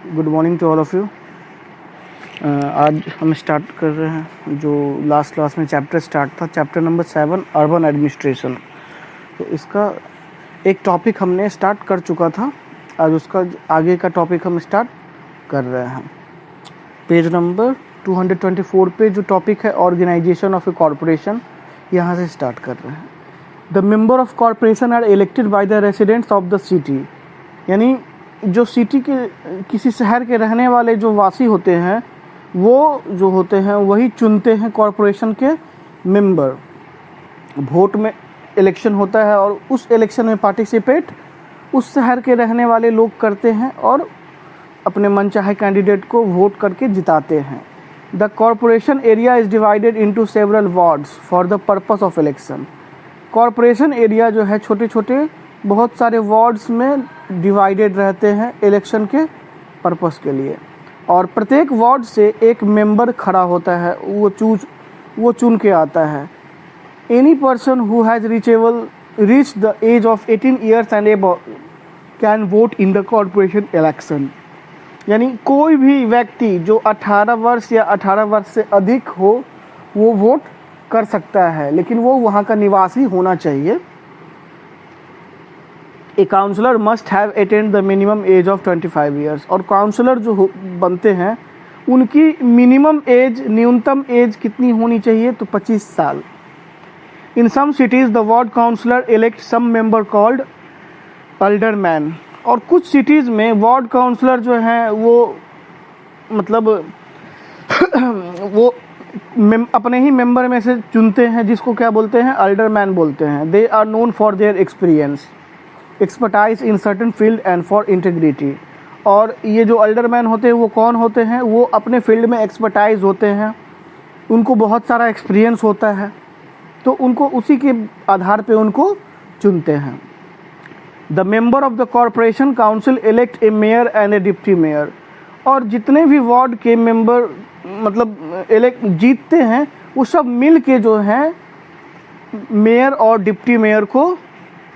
Good morning to all of you. आज हम start कर रहे हैं जो लास्ट क्लास में चैप्टर स्टार्ट था, चैप्टर नंबर 7 अर्बन एडमिनिस्ट्रेशन। तो इसका एक टॉपिक हमने स्टार्ट कर चुका था, आज उसका आगे का टॉपिक हम स्टार्ट कर रहे हैं। पेज नंबर 224 पे जो टॉपिक है ऑर्गेनाइजेशन ऑफ ए कॉरपोरेशन, यहाँ से स्टार्ट कर रहे हैं। The member of corporation are elected by the residents of the city, यानी जो सिटी के किसी शहर के रहने वाले जो वासी होते हैं वो जो होते हैं वही चुनते हैं कॉरपोरेशन के मेंबर। वोट में इलेक्शन होता है और उस इलेक्शन में पार्टिसिपेट उस शहर के रहने वाले लोग करते हैं और अपने मनचाहे कैंडिडेट को वोट करके जिताते हैं। The corporation area is divided into several wards for the purpose of election. Corporation area जो है छोटे छोटे बहुत सारे वार्ड्स में डिवाइडेड रहते हैं इलेक्शन के पर्पस के लिए, और प्रत्येक वार्ड से एक मेंबर खड़ा होता है, वो चुन के आता है। Any person who has reach the age of 18 years and above can vote in the corporation election, यानी कोई भी व्यक्ति जो 18 वर्ष या 18 वर्ष से अधिक हो वो वोट कर सकता है, लेकिन वो वहाँ का निवासी होना चाहिए। A councillor must have attend the minimum age of 25 years, और काउंसलर जो बनते हैं उनकी मिनिमम एज, न्यूनतम एज कितनी होनी चाहिए, तो 25 साल। In some cities the ward councillor elect some member called alderman, और कुछ सिटीज़ में वार्ड काउंसलर जो हैं वो मतलब वो अपने ही मेंबर में से चुनते हैं, जिसको क्या बोलते हैं, अल्डरमैन बोलते हैं। They are known for their expertise in certain field and for integrity, और ये जो अल्डरमैन होते हैं वो कौन होते हैं, वो अपने फील्ड में एक्सपर्टाइज होते हैं, उनको बहुत सारा एक्सपीरियंस होता है, तो उनको उसी के आधार पे उनको चुनते हैं। The member of the corporation council elect A mayor and A deputy mayor, और जितने भी वार्ड के मेंबर मतलब इलेक्ट जीतते हैं वो सब मिल के जो हैं मेयर और डिप्टी मेयर को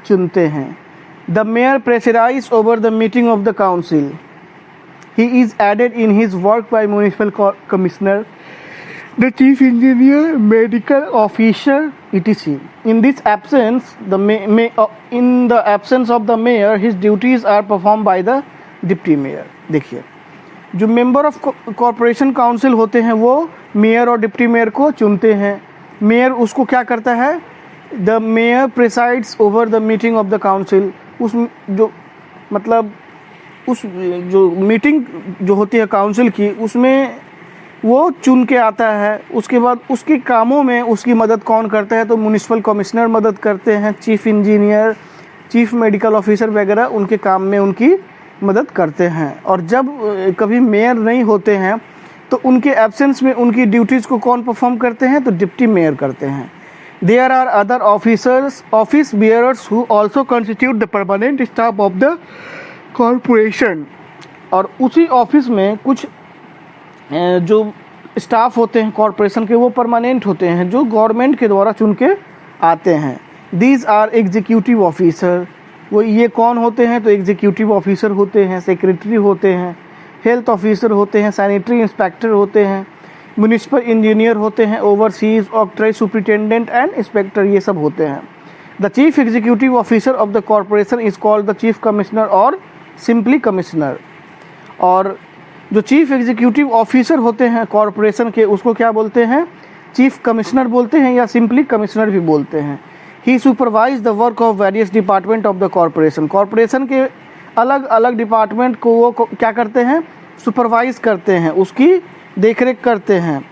चुनते हैं। The mayor presides over the meeting of the council, he is aided in his work by municipal commissioner, the chief engineer, medical officer etc. In this absence, in the absence of the mayor, his duties are performed by the deputy mayor. देखिए, जो member of corporation council होते हैं वो mayor और deputy mayor को चुनते हैं। Mayor उसको क्या करता है, the mayor presides over the meeting of the council, उस जो मतलब उस जो मीटिंग जो होती है काउंसिल की उसमें वो चुन के आता है। उसके बाद उसके कामों में उसकी मदद कौन करता है, तो म्यूनिसिपल कमिश्नर मदद करते हैं, chief engineer, chief medical officer वगैरह उनके काम में उनकी मदद करते हैं। और जब कभी मेयर नहीं होते हैं तो उनके एब्सेंस में उनकी ड्यूटीज़ को कौन परफॉर्म करते हैं, तो डिप्टी मेयर करते हैं। There are other office bearers who also constitute the permanent staff of the corporation, और उसी ऑफिस में कुछ जो स्टाफ होते हैं कॉरपोरेशन के वो परमानेंट होते हैं, जो गवर्नमेंट के द्वारा चुन के आते हैं। दीज आर एग्जीक्यूटिव ऑफिसर, वो ये कौन होते हैं, तो एग्जीक्यूटिव ऑफिसर होते हैं, सेक्रेटरी होते हैं, हेल्थ ऑफिसर होते हैं, सैनिटरी इंस्पेक्टर होते हैं, म्यूनिसिपल इंजीनियर होते हैं, ओवरसीज ऑक्ट्राइज सुपरिटेंडेंट एंड इंस्पेक्टर, ये सब होते हैं। The chief executive officer of the corporation is called the chief commissioner और सिंपली कमिश्नर, और जो चीफ एग्जीक्यूटिव ऑफिसर होते हैं कॉरपोरेशन के उसको क्या बोलते हैं, चीफ कमिश्नर बोलते हैं या सिंपली कमिश्नर भी बोलते हैं। He supervise the work of various department of the corporation, corporation के अलग अलग डिपार्टमेंट को वो क्या करते हैं, सुपरवाइज करते हैं, उसकी देखरेख करते हैं।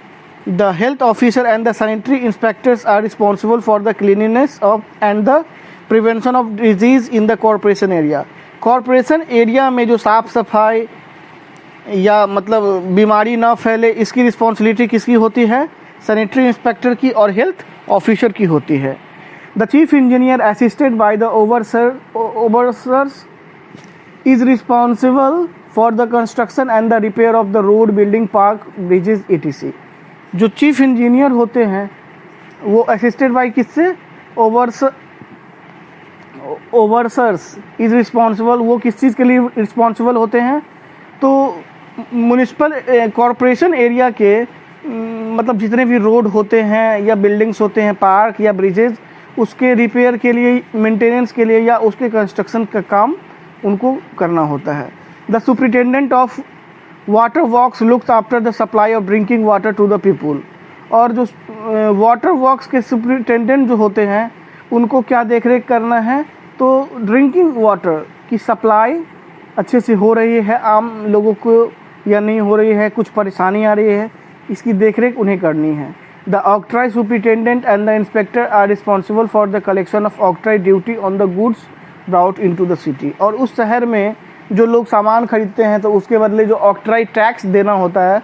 The health officer and the sanitary inspectors are responsible for the cleanliness of and the prevention of disease in the corporation area. Corporation area में जो साफ सफाई या मतलब बीमारी ना फैले, इसकी रिस्पॉन्सिबिलिटी किसकी होती है, सैनिटरी इंस्पेक्टर की और हेल्थ ऑफिसर की होती है। The chief engineer assisted by the overseers is responsible for the construction and the repair of the road, building, park, bridges etc. जो चीफ इंजीनियर होते हैं वो असिस्टेड बाय किससे, ओवरसर्स इज रिस्पॉन्सिबल, वो किस चीज़ के लिए रिस्पॉन्सिबल होते हैं, तो म्युनिसिपल कॉरपोरेशन एरिया के मतलब जितने भी रोड होते हैं या बिल्डिंग्स होते हैं, पार्क या ब्रिजेज, उसके रिपेयर के लिए, मेंटेनेंस के लिए या उसके कंस्ट्रक्शन का काम उनको करना होता है। The superintendent of water works looks after the supply of drinking water to the people. और जो वाटर वर्क्स के सुपरिटेंडेंट जो होते हैं उनको क्या देख रेख करना है, तो ड्रिंकिंग वाटर की सप्लाई अच्छे से हो रही है आम लोगों को या नहीं हो रही है, कुछ परेशानी आ रही है, इसकी देख रेख उन्हें करनी है। The octroi superintendent and the inspector are responsible for the collection of octroi duty on the goods brought into the city. और उस शहर में जो लोग सामान खरीदते हैं तो उसके बदले जो ऑक्ट्राई टैक्स देना होता है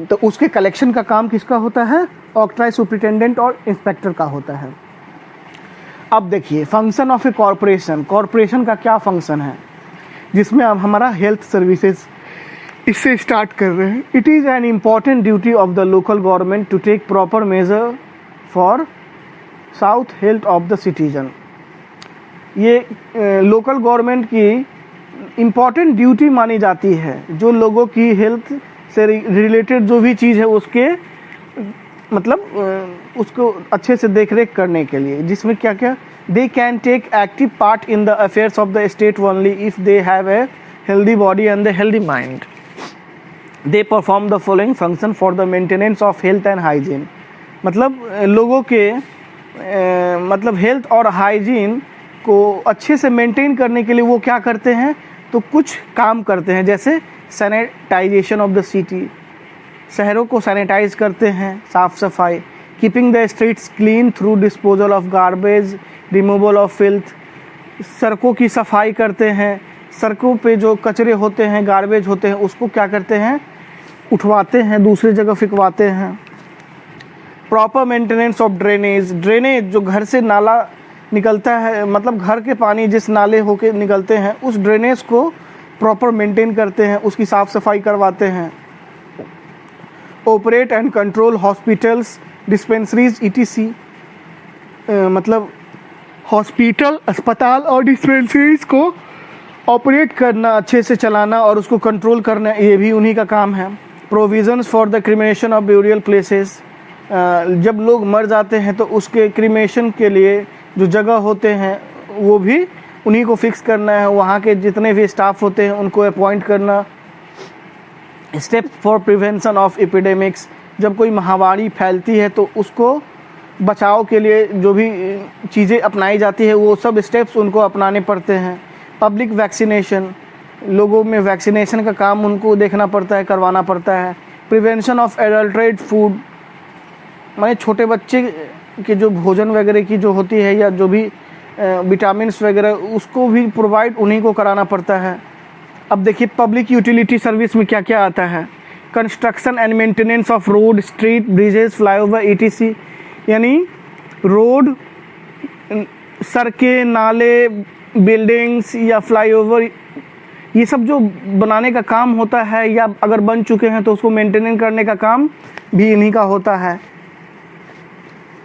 तो उसके कलेक्शन का काम किसका होता है? ऑक्ट्राई सुपरिटेंडेंट और इंस्पेक्टर का होता है। अब देखिए function of A corporation. Corporation का क्या फंक्शन है, जिसमें अब हमारा हेल्थ सर्विसेज इससे स्टार्ट कर रहे हैं। It is an important duty of the local government to take proper measure for sound health of the citizen. ये लोकल गवर्नमेंट की इम्पॉर्टेंट ड्यूटी मानी जाती है, जो लोगों की हेल्थ से रिलेटेड जो भी चीज़ है उसके मतलब उसको अच्छे से देख रेख करने के लिए, जिसमें क्या क्या they can take active part in the affairs of the state only if they have a healthy body and the healthy mind. They perform the following function for the maintenance of health and hygiene. मतलब लोगों के मतलब health और hygiene को अच्छे से maintain करने के लिए वो क्या करते हैं, तो कुछ काम करते हैं, जैसे सैनिटाइजेशन ऑफ द सिटी, शहरों को सैनिटाइज करते हैं, साफ़ सफाई, keeping the streets clean through disposal of garbage, removal of filth, सड़कों की सफाई करते हैं, सड़कों पे जो कचरे होते हैं, गार्बेज होते हैं, उसको क्या करते हैं, उठवाते हैं, दूसरी जगह फिकवाते हैं। Proper maintenance of drainage. Drainage जो घर से नाला निकलता है, मतलब घर के पानी जिस नाले होके निकलते हैं उस ड्रेनेज को प्रॉपर मेंटेन करते हैं, उसकी साफ़ सफाई करवाते हैं। Operate and control hospitals, dispensaries ETC। मतलब हॉस्पिटल, अस्पताल और डिस्पेंसरीज को ऑपरेट करना, अच्छे से चलाना और उसको कंट्रोल करना, ये भी उन्हीं का काम है। Provisions for the cremation of burial places. जब लोग मर जाते हैं तो उसके क्रिमेशन के लिए जो जगह होते हैं वो भी उन्हीं को फिक्स करना है, वहाँ के जितने भी स्टाफ होते हैं उनको अपॉइंट करना। Steps for prevention of epidemics. जब कोई महामारी फैलती है तो उसको बचाव के लिए जो भी चीज़ें अपनाई जाती है वो सब स्टेप्स उनको अपनाने पड़ते हैं। पब्लिक वैक्सीनेशन, लोगों में वैक्सीनेशन का काम उनको देखना पड़ता है, करवाना पड़ता है। प्रिवेंशन ऑफ एडल्ट्रेट फूड, माने छोटे बच्चे के जो भोजन वगैरह की जो होती है या जो भी विटामिन्स वगैरह उसको भी प्रोवाइड उन्हीं को कराना पड़ता है। अब देखिए पब्लिक यूटिलिटी सर्विस में क्या क्या आता है। Construction and maintenance of road, street, bridges, flyover ETC। यानी रोड, सड़कें, नाले, बिल्डिंग्स या फ्लाईओवर, ये सब जो बनाने का काम होता है या अगर बन चुके हैं तो उसको मेंटेन करने का काम भी इन्हीं का होता है।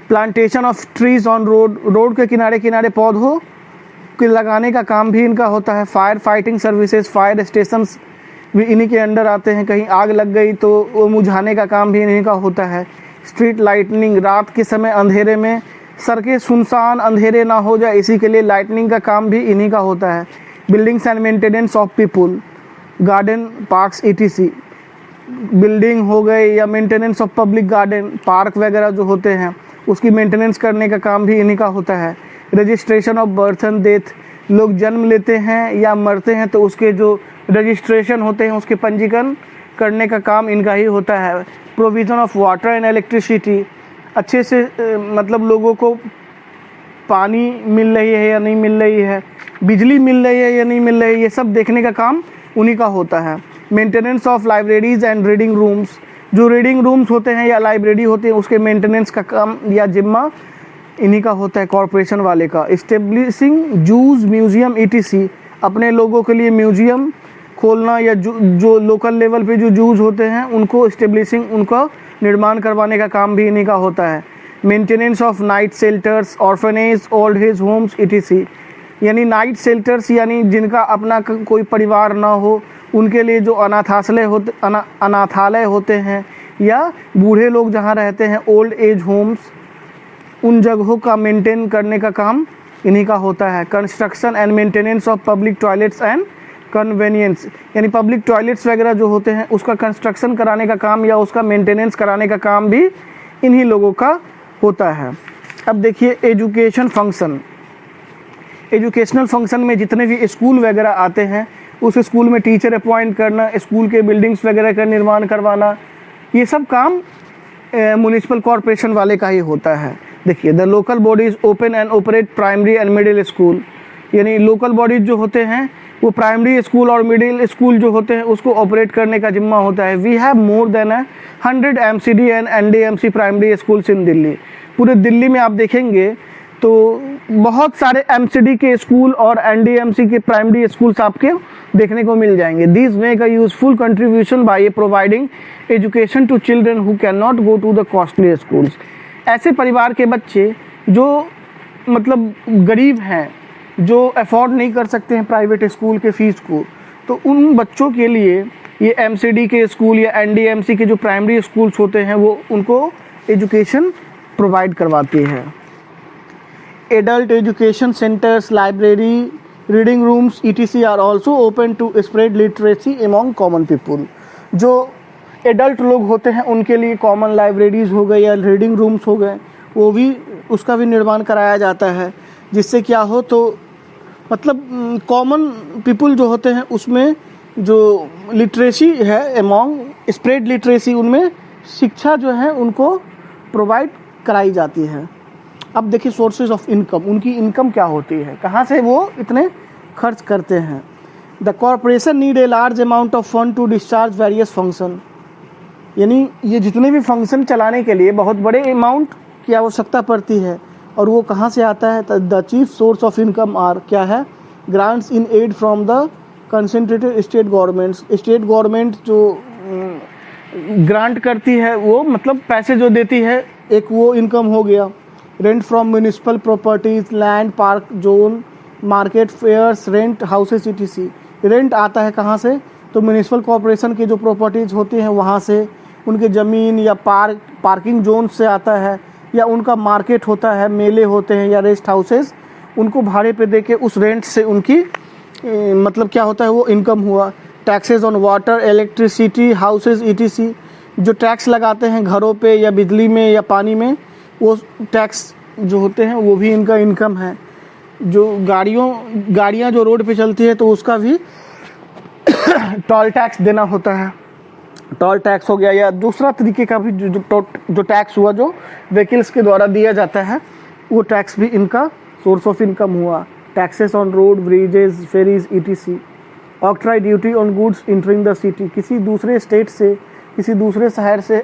Plantation of trees on road, road के किनारे किनारे पौधों के लगाने का काम भी इनका होता है। Fire fighting services, fire stations भी इन्हीं के अंडर आते हैं। कहीं आग लग गई तो वो बुझाने का काम भी इन्हीं का होता है। स्ट्रीट लाइटनिंग, रात के समय अंधेरे में सड़कें सुनसान अंधेरे ना हो जाए इसी के लिए लाइटनिंग का काम भी इन्हीं का होता है। Buildings and maintenance of people, garden, parks ETC। Building हो गए या maintenance of public garden, park वगैरह जो होते हैं उसकी मेंटेनेंस करने का काम भी इन्हीं का होता है। Registration of birth and death, लोग जन्म लेते हैं या मरते हैं तो उसके जो रजिस्ट्रेशन होते हैं उसके पंजीकरण करने का काम इनका ही होता है। Provision of water and electricity, अच्छे से मतलब लोगों को पानी मिल रही है या नहीं मिल रही है, बिजली मिल रही है या नहीं मिल रही है, ये सब देखने का काम उन्हीं का होता है। Maintenance of libraries and reading rooms, जो रीडिंग रूम्स होते हैं या लाइब्रेरी होते हैं उसके मेंटेनेंस का काम या जिम्मा इन्हीं का होता है, कॉरपोरेशन वाले का। इस्टेब्लिशिंग जूज, म्यूजियम ETC, अपने लोगों के लिए म्यूजियम खोलना या जो लोकल लेवल पे जो जूज होते हैं उनको इस्टेब्लिशिंग, उनका निर्माण करवाने का काम भी इन्हीं का होता है। Maintenance of night shelters, orphanage, old age homes ETC, यानी नाइट शेल्टर्स, यानी जिनका अपना कोई परिवार ना हो उनके लिए जो अनाथालय होते हैं, या बूढ़े लोग जहाँ रहते हैं ओल्ड एज होम्स, उन जगहों का मेंटेन करने का काम इन्हीं का होता है। Construction and maintenance of public toilets and convenience, यानी पब्लिक टॉयलेट्स वगैरह जो होते हैं उसका कंस्ट्रक्शन कराने का काम या उसका मेंटेनेंस कराने का काम भी इन्हीं लोगों का होता है। अब देखिए एजुकेशन फंक्शन, एजुकेशनल फंक्शन में जितने भी स्कूल वगैरह आते हैं उस स्कूल में टीचर अपॉइंट करना, स्कूल के बिल्डिंग्स वगैरह का निर्माण करवाना, ये सब काम म्युनिसिपल कॉरपोरेशन वाले का ही होता है। देखिए the local bodies open and operate primary and middle school, यानी लोकल बॉडीज जो होते हैं वो प्राइमरी स्कूल और मिडिल स्कूल जो होते हैं उसको ऑपरेट करने का जिम्मा होता है। We have more than 100 MCD and NDMC primary schools in Delhi. पूरे दिल्ली में आप देखेंगे तो बहुत सारे MCD के स्कूल और NDMC के प्राइमरी स्कूल्स आपके देखने को मिल जाएंगे। These make a useful contribution by providing education to children who can not go to the costly schools. ऐसे परिवार के बच्चे जो मतलब गरीब हैं, जो अफोर्ड नहीं कर सकते हैं प्राइवेट स्कूल के फीस को, तो उन बच्चों के लिए ये MCD के स्कूल या NDMC के जो प्राइमरी स्कूल्स होते हैं वो उनको एजुकेशन प्रोवाइड करवाते हैं। Adult education centres, library, reading rooms ETC are also open to spread literacy among common people. जो एडल्ट लोग होते हैं उनके लिए कॉमन लाइब्रेरीज हो गए या रीडिंग रूम्स हो गए, वो भी उसका भी निर्माण कराया जाता है, जिससे क्या हो तो मतलब कॉमन पीपुल जो होते हैं उसमें जो लिटरेसी है एमॉन्ग स्प्रेड लिटरेसी, उनमें शिक्षा जो है उनको प्रोवाइड कराई जाती है। अब देखिए सोर्सेज ऑफ इनकम, उनकी इनकम क्या होती है, कहाँ से वो इतने खर्च करते हैं। The corporation need a large amount of fund to discharge various function, यानी ये जितने भी फंक्शन चलाने के लिए बहुत बड़े अमाउंट की आवश्यकता पड़ती है, और वो कहाँ से आता है। The chief source of income are क्या है, grants in aid from the concentrated state governments. State government जो ग्रांट करती है वो मतलब पैसे जो देती है, एक वो इनकम हो गया। Rent from municipal properties, land, park zone, market fairs, rent houses ETC। Rent आता है कहाँ से, तो म्यूनिसिपल कॉरपोरेशन की जो प्रॉपर्टीज़ होती हैं वहाँ से, उनके ज़मीन या पार्किंग जोन से आता है, या उनका मार्केट होता है, मेले होते हैं या रेस्ट हाउसेस, उनको भाड़े पे देके उस रेंट से उनकी मतलब क्या होता है वो इनकम हुआ। Taxes on water, electricity, houses ETC, जो टैक्स लगाते हैं घरों पे या बिजली में या पानी में, वो टैक्स जो होते हैं वो भी इनका इनकम है। जो गाड़ियाँ जो रोड पे चलती है तो उसका भी टोल टैक्स देना होता है। टोल टैक्स हो गया, या दूसरा तरीके का भी जो टैक्स हुआ जो व्हीकल्स के द्वारा दिया जाता है, वो टैक्स भी इनका सोर्स ऑफ इनकम हुआ। Taxes on road, bridges, ferries ETC। Octroi duty on goods entering the city, किसी दूसरे स्टेट से, किसी दूसरे शहर से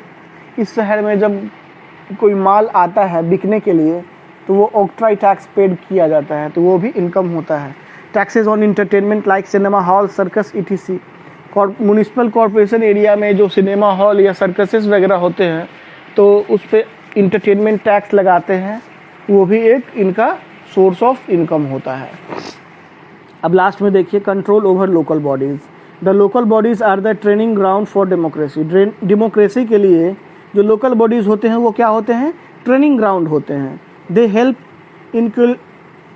इस शहर में जब कोई माल आता है बिकने के लिए तो वो ऑक्ट्राई टैक्स पेड किया जाता है, तो वो भी इनकम होता है। Taxes on entertainment like cinema hall, circus ETC। Municipal corporation area में जो सिनेमा हॉल या सर्कसेस वगैरह होते हैं तो उस पर इंटरटेनमेंट टैक्स लगाते हैं, वो भी एक इनका सोर्स ऑफ इनकम होता है। अब लास्ट में देखिए control over local bodies. The local bodies are the training ground for democracy. Democracy के लिए जो लोकल बॉडीज़ होते हैं वो क्या होते हैं, ट्रेनिंग ग्राउंड होते हैं। They help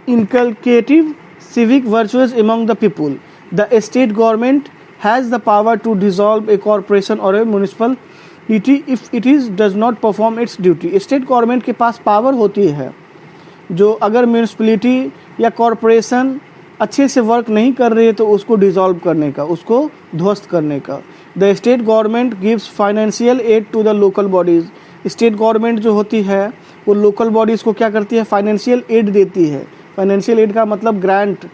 inculcative civic virtues among the people. The state government has the power to dissolve a corporation or a municipality if it does not perform its duty. State government के पास power होती है जो अगर municipality या corporation अच्छे से work नहीं कर रही है तो उसको डिसॉल्व करने का, उसको ध्वस्त करने का। The state government gives financial aid to the local bodies. State government जो होती है वो लोकल बॉडीज़ को क्या करती है, फाइनेंशियल एड देती है। फाइनेंशियल एड का मतलब ग्रांट,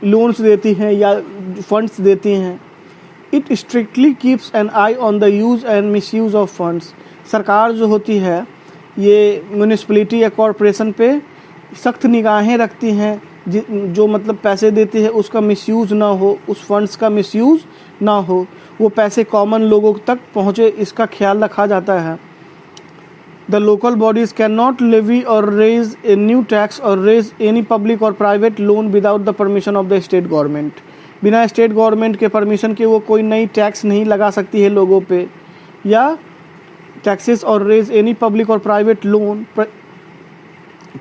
लोन्स देती हैं या फंड्स देती हैं। It strictly keeps an eye on the use and misuse of funds. सरकार जो होती है ये म्यूनिसिपलिटी या कॉरपोरेशन पे सख्त निगाहें रखती हैं, जो मतलब पैसे देती है उसका मिसयूज़ ना हो, उस फंड्स का मिसयूज़ ना हो, वो पैसे कॉमन लोगों तक पहुँचे, इसका ख्याल रखा जाता है। The local bodies cannot levy or raise a new tax or raise any public or private loan without the permission of the state government. बिना स्टेट गवर्नमेंट के परमिशन के वो कोई नई टैक्स नहीं लगा सकती है लोगों पे, या टैक्सेस और रेज एनी पब्लिक और प्राइवेट लोन,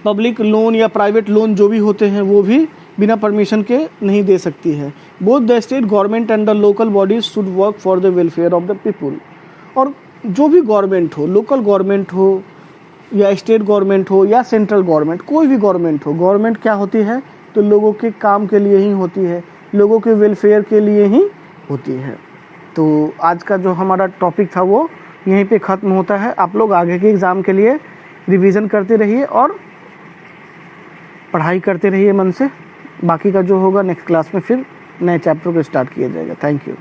पब्लिक लोन या प्राइवेट लोन जो भी होते हैं वो भी बिना परमिशन के नहीं दे सकती है. Both the state government and the local bodies should work for the welfare of the people. और जो भी गवर्नमेंट हो, लोकल गवर्नमेंट हो या स्टेट गवर्नमेंट हो या सेंट्रल गवर्नमेंट, कोई भी गवर्नमेंट हो, गवर्नमेंट क्या होती है तो लोगों के काम के लिए ही होती है, लोगों के वेलफेयर के लिए ही होती है. तो आज का जो हमारा टॉपिक था वो यहीं पे ख़त्म होता है. आप लोग आगे के एग्ज़ाम के लिए रिवीजन करते रहिए और पढ़ाई करते रहिए मन से. बाकी का जो होगा नेक्स्ट क्लास में फिर नए चैप्टर को स्टार्ट किया जाएगा. Thank you.